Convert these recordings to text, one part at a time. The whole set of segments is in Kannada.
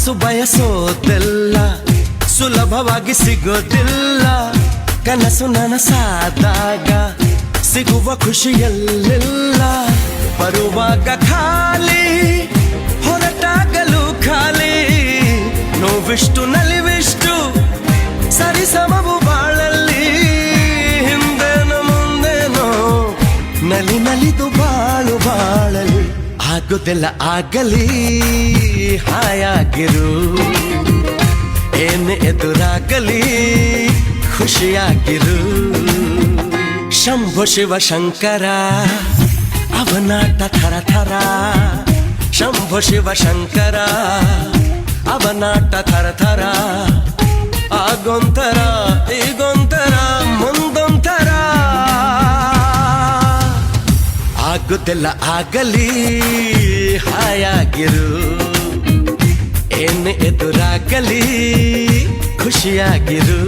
ಮನಸ್ಸು ಬಯಸೋದೆಲ್ಲ ಸುಲಭವಾಗಿ ಸಿಗೋದಿಲ್ಲ. ಕನಸು ನನಸಾದಾಗ ಸಿಗುವ ಖುಷಿಯಲ್ಲೆಲ್ಲ. ಬರುವಾಗ ಖಾಲಿ, ಹೊರಟಾಗಲು ಖಾಲಿ. ನೋವಿಷ್ಟು ನಲಿವಿಷ್ಟು ಸರಿಸಮವು ಬಾಳಲ್ಲಿ. ಹಿಂದೇನೋ ಮುಂದೇನೋ ನಲಿ ನಲಿದು ಬಾಳು ಬಾಳಲಿ. ಆಗುದೆಲ್ಲ ಆಗಲಿ, ಹಾಯಾಗಿರು. ಏನೇ ಎದುರಾಗಲಿ ಖುಷಿಯಾಗಿರು. ಶಂಭೋ ಶಿವ ಶಂಕರ ಅವನಾಟ ಥರ ಥರ. ಶಂಭೋ ಶಿವ ಶಂಕರ ಅವನಾಟ ಥರ ಥರ. ಆಗೊಂಥರ ಈಗೊಂಥರ ಮುಂದೊಂಥರ. ಆಗುದೆಲ್ಲ ಆಗಲಿ, ಹಾಯಾಗಿರು. ಏನೇ ಎದುರಾಗಲಿ ಖುಷಿಯಾಗಿರು.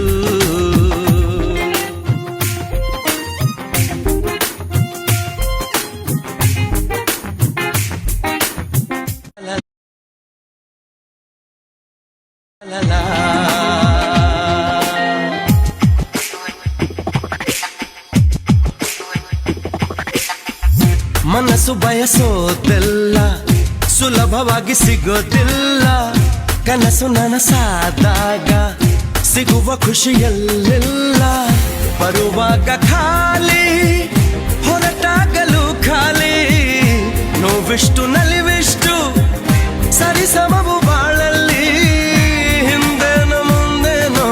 ಮನಸ್ಸು ಬಯಸೋದೆಲ್ಲ ಸುಲಭವಾಗಿ ಸಿಗೋದಿಲ್ಲ. ಕನಸು ನನಸಾದಾಗ ಸಿಗುವ ಖುಷಿಯಲ್ಲೆಲ್ಲ. ಬರುವಾಗ ಖಾಲಿ, ಹೊರಟಾಗಲು ಖಾಲಿ. ನೋವಿಷ್ಟು ನಲಿವಿಷ್ಟು ಸರಿಸಮವು ಬಾಳಲ್ಲಿ. ಹಿಂದೇನೋ ಮುಂದೇನೋ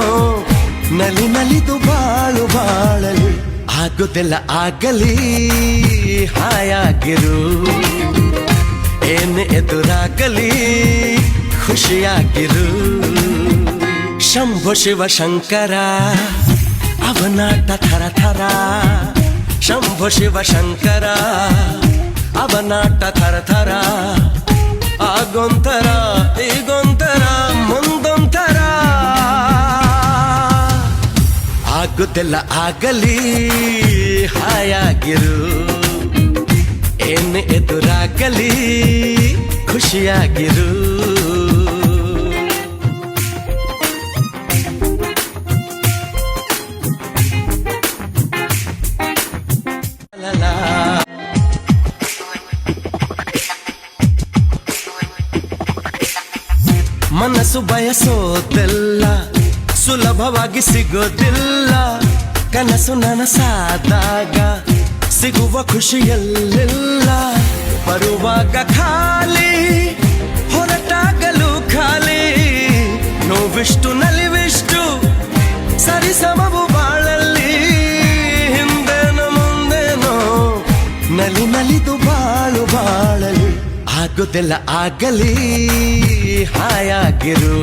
ನಲಿ ನಲಿದು ಬಾಳು ಬಾಳಲಿ. ಆಗುದೆಲ್ಲ ಆಗಲಿ, ಹಾಯಾಗಿರು. ಏನೇ ಎದುರಾಗಲಿ ಖುಷಿಯಾಗಿರು. ಶಂಭೋ ಶಿವ ಶಂಕರ ಅವನಾಟ ಥರ ಥರ. ಶಂಭೋ ಶಿವ ಶಂಕರ ಅವನಾಟ ಥರ ಥರ. ಆಗೊಂಥರ ಈಗೊಂಥರ ಮುಂದೊಂಥರ. ಆಗುದೆಲ್ಲ ಆಗಲಿ, ಹಾಯಾಗಿರು. ಏನೇ ಎದುರಾಗಲಿ ಖುಷಿಯಾಗಿರು. ಮನಸ್ಸು ಬಯಸೋದೆಲ್ಲ ಸುಲಭವಾಗಿ ಸಿಗೋದಿಲ್ಲ. ಕನಸು ನನಸಾದಾಗ ಸಿಗುವ ಖುಷಿಯಲ್ಲೆಲ್ಲ. ಬರುವಾಗ ಖಾಲಿ, ಹೊರಟಾಗಲು ಖಾಲಿ. ನೋವಿಷ್ಟು ನಲಿವಿಷ್ಟು ಸರಿಸಮವು ಬಾಳಲ್ಲಿ. ಹಿಂದೇನೋ ಮುಂದೇನೋ ನಲಿ ನಲಿದು ಬಾಳು ಬಾಳಲಿ. ಆಗುದೆಲ್ಲ ಆಗಲಿ, ಹಾಯಾಗಿರು.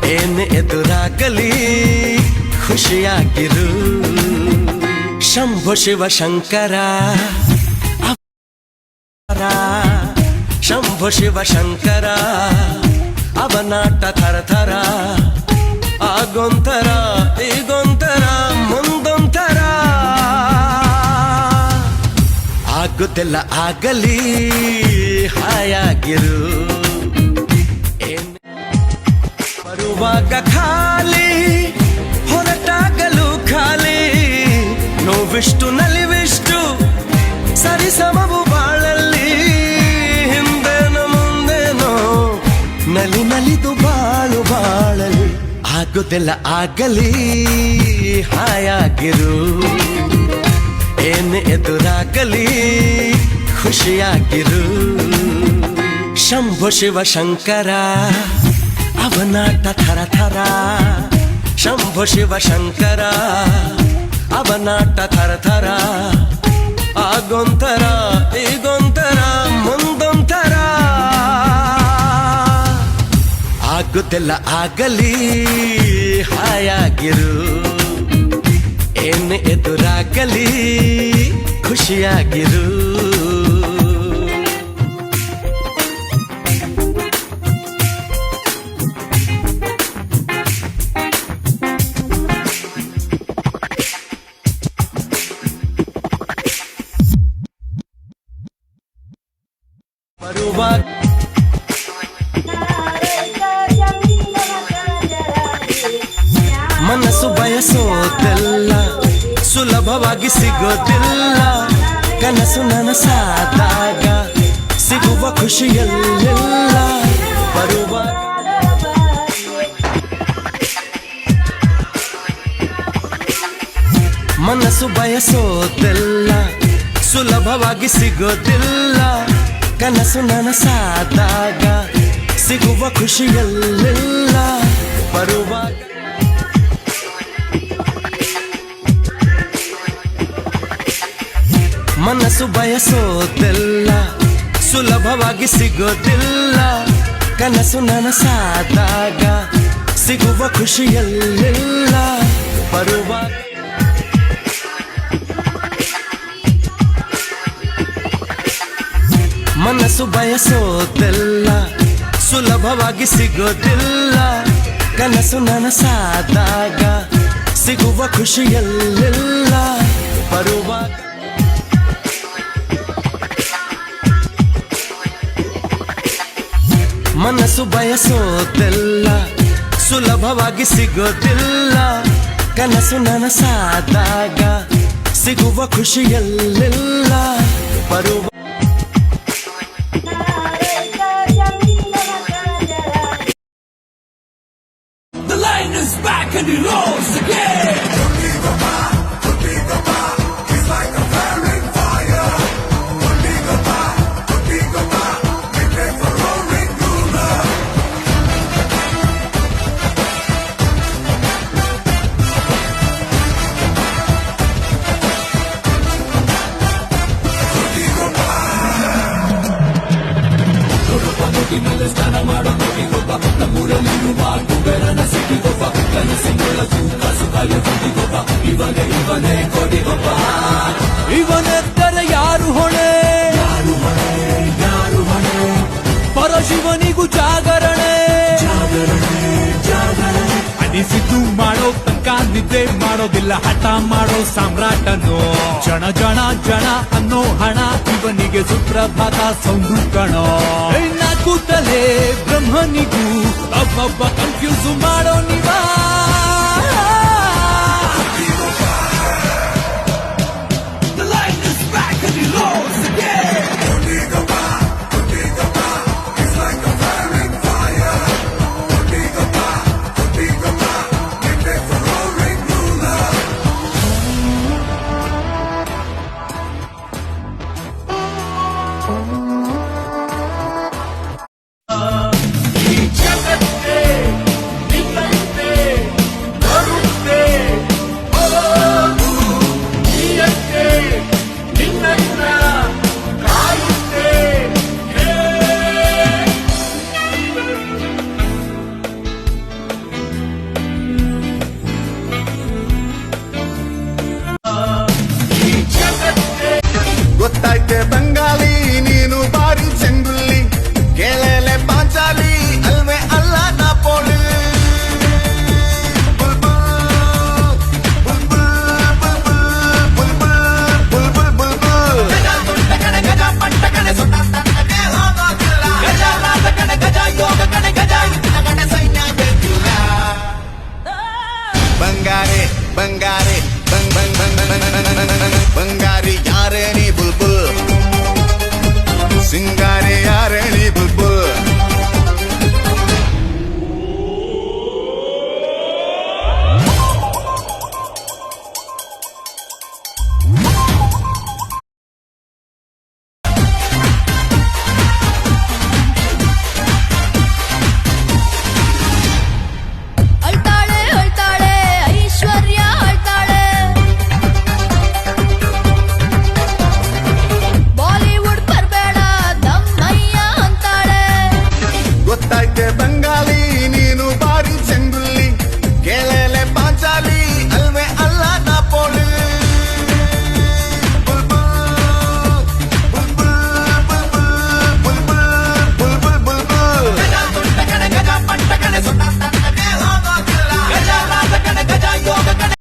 ಏನೇ ಎದುರಾಗಲಿ ಖುಷಿಯಾಗಿರು. ಶಂಭೋ ಶಿವ ಶಂಕರ ಶಂಭೋ ಶಿವ ಶಂಕರ ಅವನಾಟ ಥರ ಥರ. ಆಗೊಂಥರ ಈಗೊಂಥರ ಮುಂದೊಂಥರ. ಆಗುದೆಲ್ಲ ಆಗಲಿ, ಹಾಯಾಗಿರು. ಬರುವಾಗ ಖಾಲಿ, ಹೊರಟಾಗಲು ಖಾಲಿ. ನೋವಿಷ್ಟು ನಲಿವಿಷ್ಟು ಸರಿಸಮವು ಬಾಳಲ್ಲಿ. ಹಿಂದೇನೋ ಮುಂದೇನೋ ನಲಿ ನಲಿದು ಬಾಳು ಬಾಳಲಿ. ಆಗುದೆಲ್ಲ ಆಗಲಿ, ಹಾಯಾಗಿರು. ಏನೇ ಎದುರಾಗಲಿ ಖುಷಿಯಾಗಿರು. ಶಂಭೋ ಶಿವ ಶಂಕರ ಅವನಾಟ ಥರ ಥರ. ಶಂಭೋ ಶಿವ ಶಂಕರ ಅವನಾಟ ಥರ ಥರ. ಆಗೊಂಥರ ಈಗೊಂಥರ ಮುಂದೊಂಥರ. ಆಗುದೆಲ್ಲ ಆಗಲಿ, ಹಾಯಾಗಿರು. ಏನೇ ಎದುರಾಗಲಿ ಖುಷಿಯಾಗಿರು. ಬರುವಾಗ ಬಯಸೋದೆಲ್ಲ ಸುಲಭವಾಗಿ ಸಿಗೋದಿಲ್ಲ ಕನಸು ನನಸಾದಾಗ ಸಿಗುವ ಖುಷಿಯಲ್ಲೆಲ್ಲ ಬರುವ ಮನಸ್ಸು ಬಯಸೋದೆಲ್ಲ ಸುಲಭವಾಗಿ ಸಿಗೋದಿಲ್ಲ ಕನಸು ನನಸಾದಾಗ ಸಿಗುವ ಖುಷಿಯಲ್ಲೆಲ್ಲ ಬರುವಾಗ ಮನಸ್ಸು ಬಯಸೋದೆಲ್ಲ ಸುಲಭವಾಗಿ ಸಿಗೋದಿಲ್ಲ ಕನಸು ನನಸಾದಾಗ ಸಿಗುವ ಖುಷಿಯಲ್ಲೆಲ್ಲ ಬರುವಾಗ ಮನಸ್ಸು ಬಯಸೋದೆಲ್ಲ ಸುಲಭವಾಗಿ ಸಿಗೋದಿಲ್ಲ ಕನಸು ನನಸಾದಾಗ ಸಿಗುವ ಖುಷಿಯಲ್ಲೆಲ್ಲ ಬರುವಾಗ ಮನಸ್ಸು ಬಯಸೋದೆಲ್ಲ ಸುಲಭವಾಗಿ ಸಿಗೋದಿಲ್ಲ ಕನಸು ನನಸಾದಾಗ ಸಿಗುವ ಖುಷಿಯಲ್ಲೆಲ್ಲ ಬರುವ The line is back and he rolls again. ಇವನೆದ್ದರೆ ಯಾರು ಹೊಣೆ ಪರಶಿವನಿಗೂ ಜಾಗರಣೆ ಅನಿಸಿದ್ದು ಮಾಡೋ ತನಕ ನಿದ್ದೆ ಮಾಡೋದಿಲ್ಲ ಹಠ ಮಾಡೋ ಸಾಮ್ರಾಟನು ಜನ ಜನ ಜನ ಅನ್ನೋ ಹಣ ಇವನಿಗೆ ಸುಪ್ರಭಾತ ಸೌಂಡು ಕಣೋ ಕೂತಲೇ ಬ್ರಹ್ಮನಿಗೂ ಒಬ್ಬೊಬ್ಬ ಕನ್ಫ್ಯೂಸ್ ಮಾಡೋ ನಿವಾ